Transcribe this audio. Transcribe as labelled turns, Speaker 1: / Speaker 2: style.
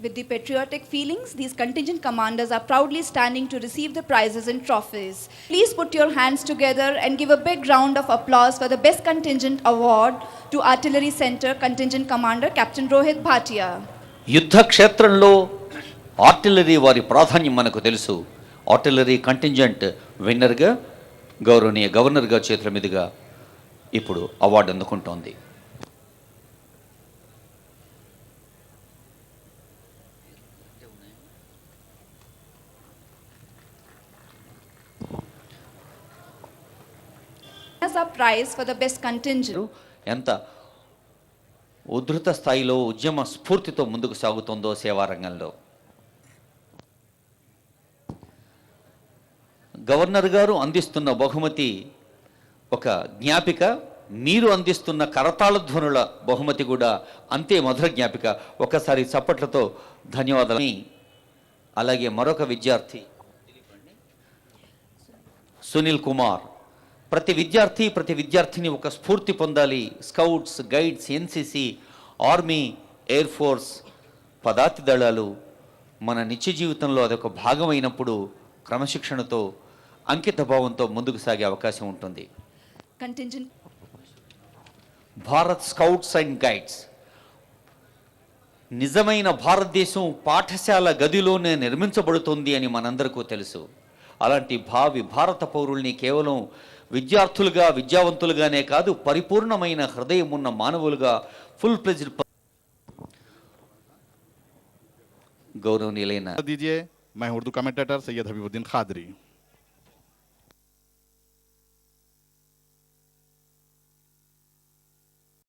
Speaker 1: With the patriotic feelings, these contingent commanders are proudly standing to receive the prizes and trophies. Please put your hands together and give a big round of applause for the Best Contingent Award to Artillery Center Contingent Commander Captain Rohit Bhatia.
Speaker 2: యుద్ధ క్షేత్రంలో artillery వారి ప్రాధాన్యం మనకు తెలుసు. Artillery contingent విన్నర్గా గౌరవనీయ governor గారి చేతుల మీదుగా ఇప్పుడు award అందుకుంటోంది.
Speaker 1: As a prize for the best contingent.
Speaker 2: ఎంత ఉధృత స్థాయిలో ఉద్యమ స్ఫూర్తితో ముందుకు సాగుతోందో సేవా రంగంలో. గవర్నర్ గారు అందిస్తున్న బహుమతి ఒక జ్ఞాపిక, మీరు అందిస్తున్న కరతాళ ధ్వనుల బహుమతి కూడా అంతే మధుర జ్ఞాపిక. ఒకసారి చప్పట్లతో ధన్యవాదాలు. అలాగే మరొక విద్యార్థి సునీల్ కుమార్. ప్రతి విద్యార్థి ప్రతి విద్యార్థిని ఒక స్ఫూర్తి పొందాలి. Scouts, guides, NCC, army, air force, పదాతి దళాలు మన నిత్య జీవితంలో అదొక భాగమైనప్పుడు క్రమశిక్షణతో అంకిత భావంతో ముందుకు సాగే అవకాశం ఉంటుంది. భారత్ స్కౌట్స్ అండ్ గైడ్స్ నిజమైన భారతదేశం పాఠశాల గదిలోనే నిర్మించబడుతుంది అని మనందరికీ తెలుసు. అలాంటి భావి భారత పౌరుల్ని కేవలం విద్యార్థులుగా విద్యావంతులుగానే కాదు, పరిపూర్ణమైన హృదయం ఉన్న మానవులుగా ఫుల్ ప్లెజ్డ్
Speaker 3: गौरवनीय मैं उर्दू कमेंटेटर सैयद हबीबुद्दीन खादरी.